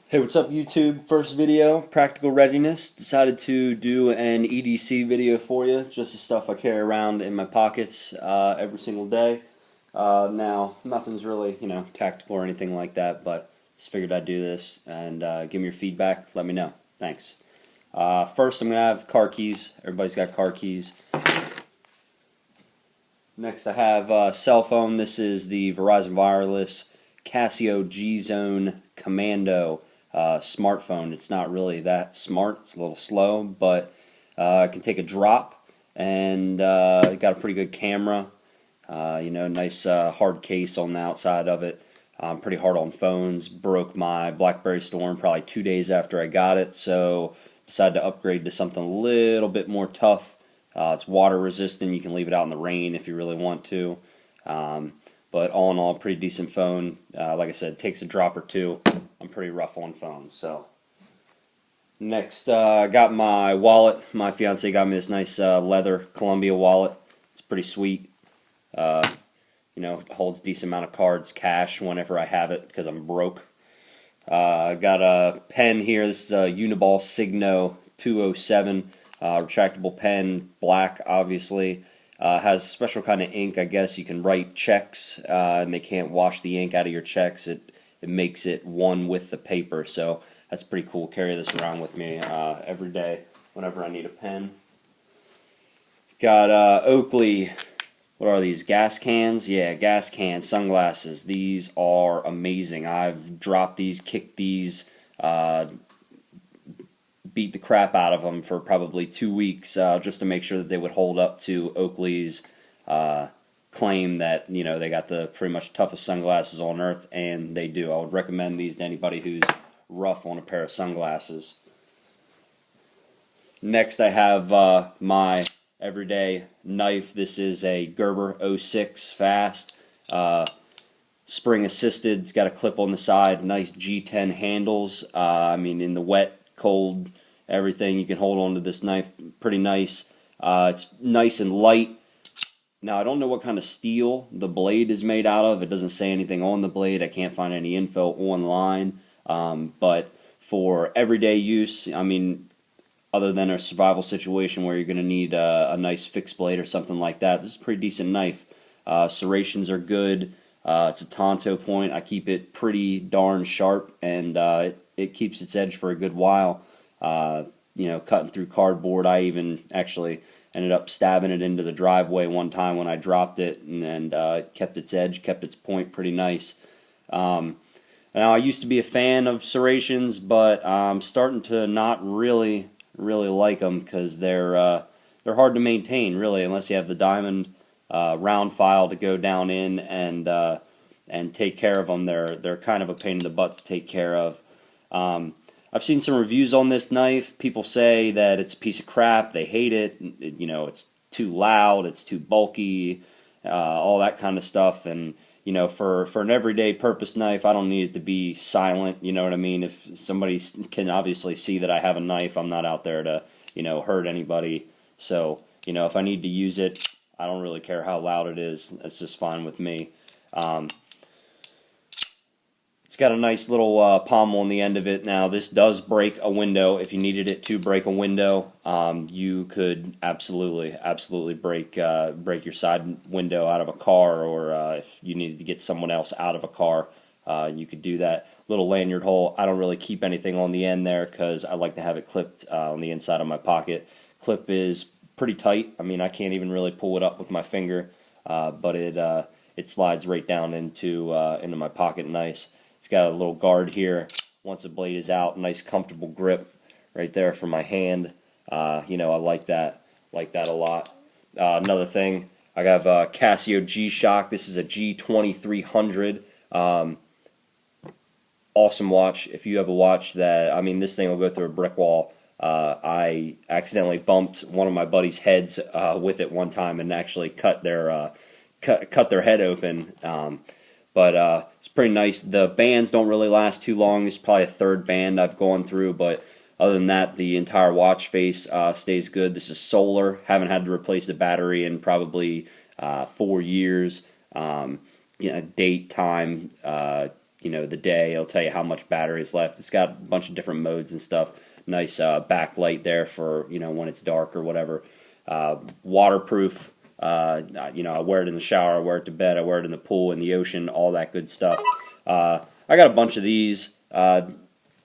Hey, what's up YouTube? First video, practical readiness. Decided to do an EDC video for you, just the stuff I carry around in my pockets every single day. Now, nothing's really, tactical or anything like that, but just figured I'd do this and give me your feedback. Let me know. Thanks. First, I'm going to have car keys. Everybody's got car keys. Next, I have cell phone. This is the Verizon Wireless Casio G-Zone Commando smartphone. It's not really that smart. It's a little slow, but it can take a drop, and it got a pretty good camera. Nice hard case on the outside of it. Pretty hard on phones. Broke my BlackBerry Storm probably 2 days after I got it, so decided to upgrade to something a little bit more tough. It's water resistant. You can leave it out in the rain if you really want to. But all in all, pretty decent phone. Like I said, takes a drop or two. I'm pretty rough on phones. So next, I got my wallet. My fiance got me this nice leather Columbia wallet. It's pretty sweet. It holds a decent amount of cards, cash whenever I have it because I'm broke. I got a pen here. This is a Uniball Signo 207. Retractable pen, black obviously. Has a special kind of ink, I guess. You can write checks and they can't wash the ink out of your checks. It makes it one with the paper, so that's pretty cool. Carry this around with me every day whenever I need a pen. Got Oakley, what are these, gas cans? Yeah, gas cans, sunglasses. These are amazing. I've dropped these, kicked these, beat the crap out of them for probably 2 weeks just to make sure that they would hold up to Oakley's claim that they got the pretty much toughest sunglasses on earth, and they do. I would recommend these to anybody who's rough on a pair of sunglasses. Next, I have my everyday knife. This is a Gerber 06 Fast, spring assisted. It's got a clip on the side, nice G10 handles. In the wet, cold, everything, you can hold on to this knife pretty nice. It's nice and light. Now, I don't know what kind of steel the blade is made out of. It doesn't say anything on the blade. I can't find any info online. But for everyday use, other than a survival situation where you're going to need a nice fixed blade or something like that, this is a pretty decent knife. Serrations are good. It's a Tonto point. I keep it pretty darn sharp, and it keeps its edge for a good while. Cutting through cardboard. I even actually ended up stabbing it into the driveway one time when I dropped it, and it kept its edge, kept its point pretty nice. Now, I used to be a fan of serrations, but I'm starting to not really like them because they're hard to maintain, really, unless you have the diamond round file to go down in and take care of them. They're kind of a pain in the butt to take care of. I've seen some reviews on this knife. People say that it's a piece of crap. They hate it. It's too loud. It's too bulky. All that kind of stuff. And for an everyday purpose knife, I don't need it to be silent. You know what I mean? If somebody can obviously see that I have a knife, I'm not out there to hurt anybody. So if I need to use it, I don't really care how loud it is. That's just fine with me. It's got a nice little pommel on the end of it. Now, this does break a window. If you needed it to break a window, you could absolutely break your side window out of a car, or if you needed to get someone else out of a car, you could do that. Little lanyard hole. I don't really keep anything on the end there because I like to have it clipped on the inside of my pocket. Clip is pretty tight. I can't even really pull it up with my finger, but it slides right down into my pocket nice. It's got a little guard here. Once the blade is out, nice comfortable grip right there for my hand. I like that a lot. Another thing, I have a Casio G-Shock. This is a G2300. Awesome watch. If you have a watch that, this thing will go through a brick wall. I accidentally bumped one of my buddies' heads with it one time and actually cut their head open. But it's pretty nice. The bands don't really last too long. This is probably a third band I've gone through, but other than that, the entire watch face stays good. This is solar. Haven't had to replace the battery in probably 4 years. Date, time, the day. It'll tell you how much battery is left. It's got a bunch of different modes and stuff. Nice backlight there for when it's dark or whatever. Waterproof. I wear it in the shower, I wear it to bed, I wear it in the pool, in the ocean, all that good stuff. I got a bunch of these.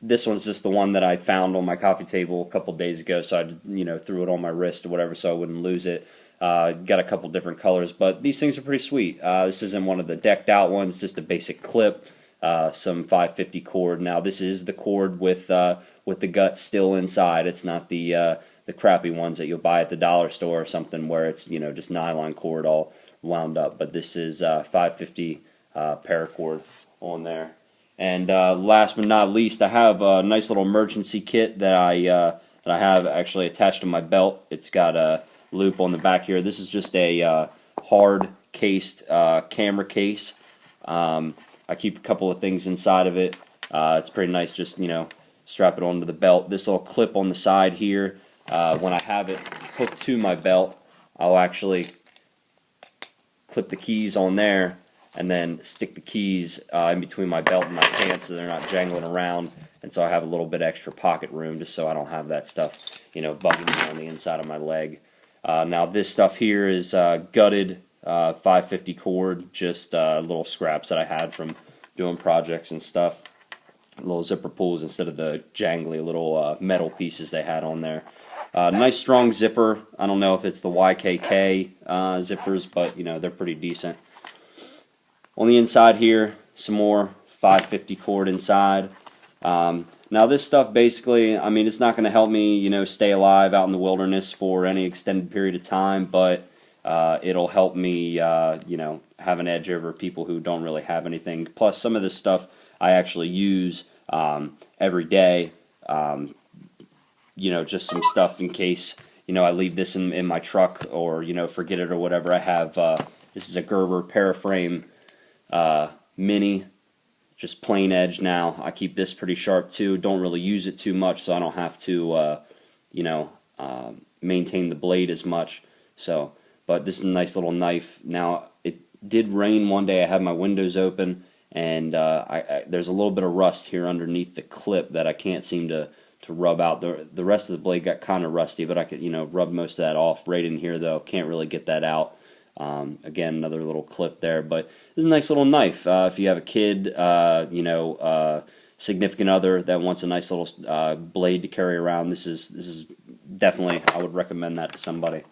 This one's just the one that I found on my coffee table a couple days ago, so I threw it on my wrist or whatever so I wouldn't lose it. Got a couple different colors, but these things are pretty sweet. This isn't one of the decked out ones, just a basic clip, some 550 cord. Now this is the cord with the gut still inside. It's not the crappy ones that you'll buy at the dollar store or something where it's just nylon cord all wound up. But this is 550 paracord on there. And last but not least, I have a nice little emergency kit that I have actually attached to my belt. It's got a loop on the back here. This is just a hard cased camera case. I keep a couple of things inside of it. It's pretty nice. Just strap it onto the belt. This little clip on the side here. When I have it hooked to my belt, I'll actually clip the keys on there and then stick the keys in between my belt and my pants so they're not jangling around, and so I have a little bit extra pocket room just so I don't have that stuff bugging me on the inside of my leg. Now this stuff here is gutted 550 cord, just little scraps that I had from doing projects and stuff. Little zipper pulls instead of the jangly little metal pieces they had on there. Nice strong zipper. I don't know if it's the YKK zippers, but they're pretty decent. On the inside here, some more 550 cord inside. Now this stuff basically, it's not going to help me stay alive out in the wilderness for any extended period of time, but it'll help me have an edge over people who don't really have anything. Plus some of this stuff I actually use every day. Just some stuff in case I leave this in my truck or forget it or whatever. I have this is a Gerber Paraframe Mini, just plain edge. Now I keep this pretty sharp too. Don't really use it too much, so I don't have to maintain the blade as much. So, but this is a nice little knife. Now it did rain one day. I had my windows open, and there's a little bit of rust here underneath the clip that I can't seem to rub out. The rest of the blade got kind of rusty, but I could rub most of that off. Right in here though, can't really get that out. Again, another little clip there, but this is a nice little knife. If you have a kid, significant other that wants a nice little blade to carry around, this is definitely, I would recommend that to somebody.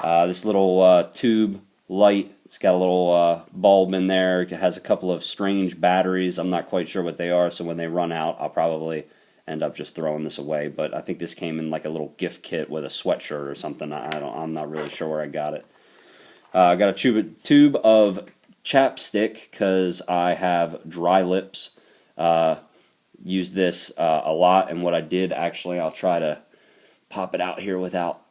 This little tube light, it's got a little bulb in there. It has a couple of strange batteries. I'm not quite sure what they are, so when they run out, I'll probably end up just throwing this away. But I think this came in like a little gift kit with a sweatshirt or something. I'm not really sure where I got it. I got a tube of chapstick because I have dry lips. Use this a lot, and what I did actually, I'll try to pop it out here without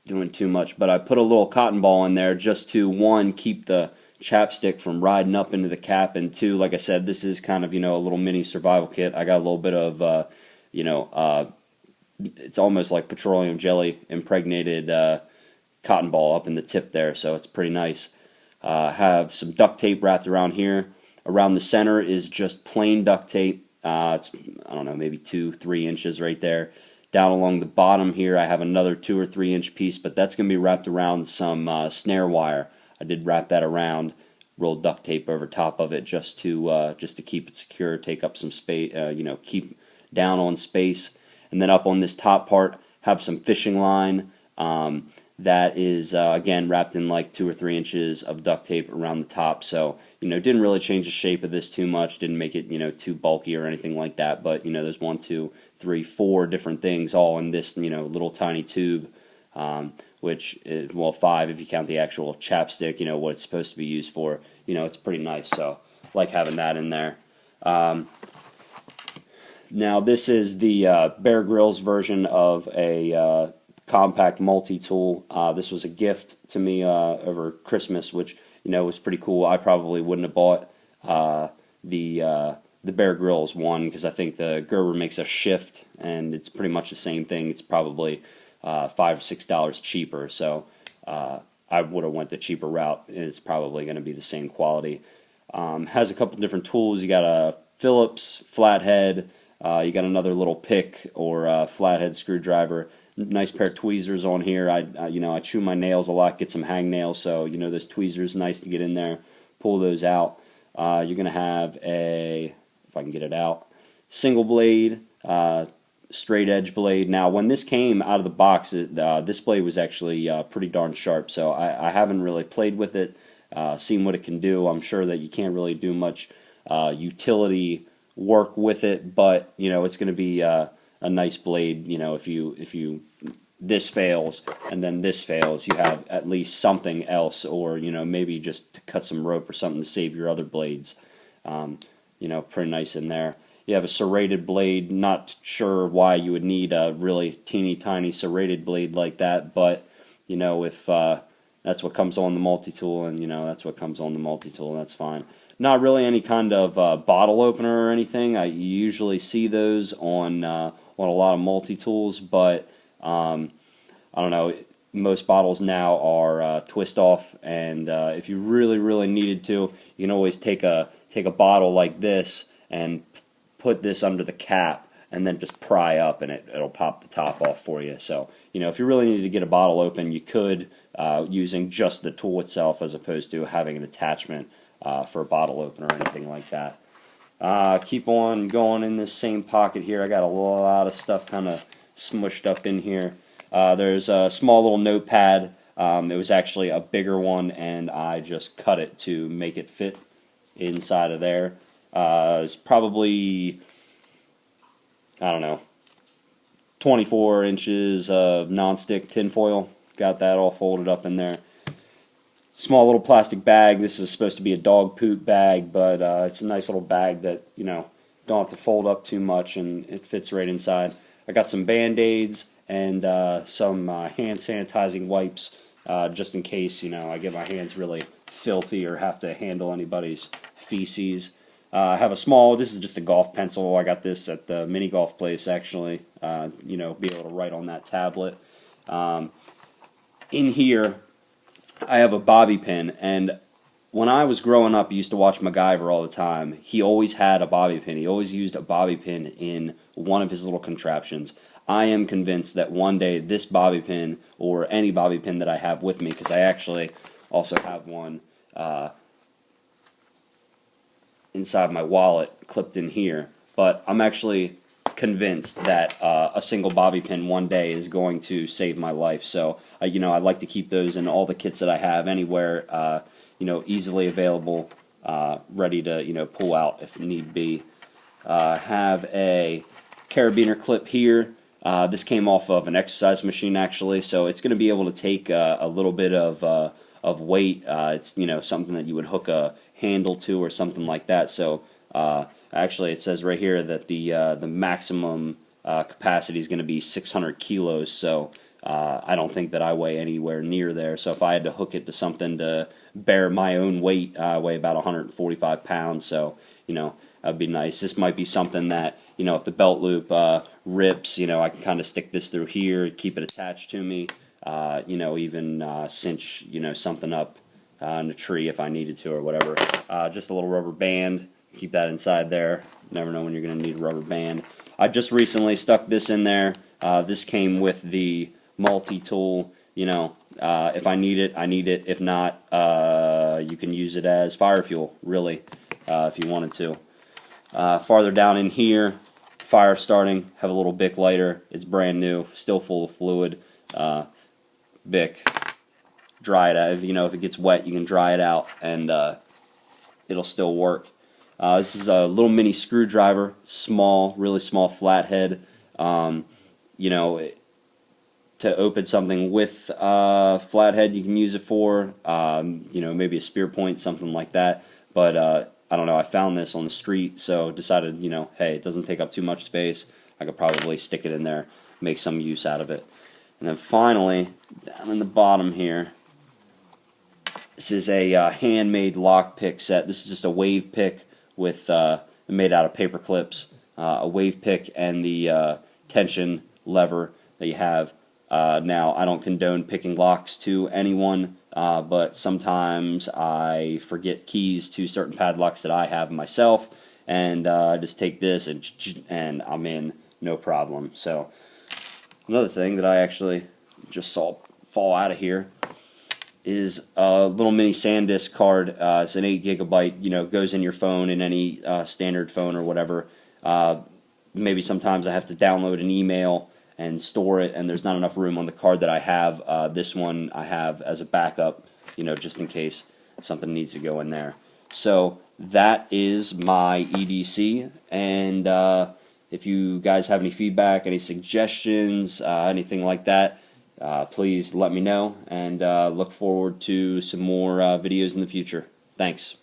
doing too much, but I put a little cotton ball in there just to, one, keep the chapstick from riding up into the cap, and two, like I said, this is kind of a little mini survival kit. I got a little bit of it's almost like petroleum jelly impregnated cotton ball up in the tip there, so it's pretty nice. Have some duct tape wrapped around here. Around the center is just plain duct tape. It's, I don't know, maybe 2-3 inches right there. Down along the bottom here, I have another 2 or 3 inch piece, but that's going to be wrapped around some snare wire. I did wrap that around, roll duct tape over top of it just to keep it secure, take up some space, keep down on space. And then up on this top part, have some fishing line. That is, again, wrapped in like 2 or 3 inches of duct tape around the top. So, didn't really change the shape of this too much, didn't make it, too bulky or anything like that. But, there's 1, 2, 3, 4 different things all in this, little tiny tube, which is, well, 5 if you count the actual chapstick, what it's supposed to be used for. It's pretty nice, so like having that in there. Now, this is the Bear Grylls version of a compact multi-tool. This was a gift to me over Christmas, which was pretty cool. I probably wouldn't have bought the Bear Grylls one because I think the Gerber makes a shift, and it's pretty much the same thing. It's probably $5 or $6 cheaper, so I would have went the cheaper route. It's probably going to be the same quality. Has a couple different tools. You got a Phillips flathead. You got another little pick or flathead screwdriver. Nice pair of tweezers on here. I chew my nails a lot, get some hang nails, so those tweezers nice to get in there, pull those out. You're gonna have if I can get it out, single blade, straight edge blade. Now, when this came out of the box, this blade was actually pretty darn sharp. So I haven't really played with it, seen what it can do. I'm sure that you can't really do much utility work with it, but it's going to be a nice blade. If this fails and then this fails, you have at least something else, or maybe just to cut some rope or something to save your other blades. Pretty nice in there. You have a serrated blade. Not sure why you would need a really teeny tiny serrated blade like that, but if that's what comes on the multi-tool, and that's what comes on the multi-tool, that's fine. Not really any kind of bottle opener or anything. I usually see those on a lot of multi-tools, but I don't know. Most bottles now are twist off, and if you really needed to, you can always take a bottle like this and put this under the cap and then just pry up, and it'll pop the top off for you. So if you really needed to get a bottle open, you could, using just the tool itself as opposed to having an attachment for a bottle opener or anything like that. Keep on going in this same pocket here. I got a lot of stuff kind of smushed up in here. There's a small little notepad. It was actually a bigger one, and I just cut it to make it fit inside of there. It's probably, I don't know, 24 inches of nonstick tinfoil. Got that all folded up in there. Small little plastic bag. This is supposed to be a dog poop bag, but it's a nice little bag that don't have to fold up too much, and it fits right inside. I got some Band-Aids and some hand sanitizing wipes, just in case I get my hands really filthy or have to handle anybody's feces. I have this is just a golf pencil. I got this at the mini golf place, actually. Be able to write on that tablet. In here, I have a bobby pin, and when I was growing up, I used to watch MacGyver all the time. He always had a bobby pin. He always used a bobby pin in one of his little contraptions. I am convinced that one day this bobby pin, or any bobby pin that I have with me, because I actually also have one inside my wallet clipped in here, but I'm actually convinced that a single bobby pin one day is going to save my life. So I like to keep those in all the kits that I have, anywhere easily available, ready to pull out if need be. Have a carabiner clip here. This came off of an exercise machine, actually, so it's going to be able to take a little bit of weight. It's something that you would hook a handle to or something like that. So actually, it says right here that the maximum capacity is going to be 600 kilos. So I don't think that I weigh anywhere near there. So if I had to hook it to something to bear my own weight, I weigh about 145 pounds. So that'd be nice. This might be something that if the belt loop rips, I can kind of stick this through here, keep it attached to me. Even cinch something up in a tree if I needed to or whatever. Just a little rubber band. Keep that inside there. Never know when you're going to need a rubber band. I just recently stuck this in there. This came with the multi-tool. If I need it, I need it. If not, you can use it as fire fuel, really, if you wanted to. Farther down in here, fire starting. Have a little Bic lighter. It's brand new, still full of fluid. Bic. Dry it out. If it gets wet, you can dry it out, and it'll still work. This is a little mini screwdriver, small, really small flathead. To open something with flathead, you can use it for, maybe a spear point, something like that. But I don't know. I found this on the street, so decided, hey, it doesn't take up too much space. I could probably stick it in there, make some use out of it. And then finally, down in the bottom here, this is a handmade lock pick set. This is just a wave pick with made out of paper clips, a wave pick, and the tension lever that you have. Now, I don't condone picking locks to anyone. but sometimes I forget keys to certain padlocks that I have myself, and I just take this and I'm in, no problem. So another thing that I actually just saw fall out of here is a little mini SanDisk card. It's an 8 gigabyte, goes in your phone, in any standard phone or whatever. Maybe sometimes I have to download an email and store it, and there's not enough room on the card that I have. This one I have as a backup, just in case something needs to go in there. So that is my EDC, and if you guys have any feedback, any suggestions, anything like that, please let me know, and look forward to some more videos in the future. Thanks.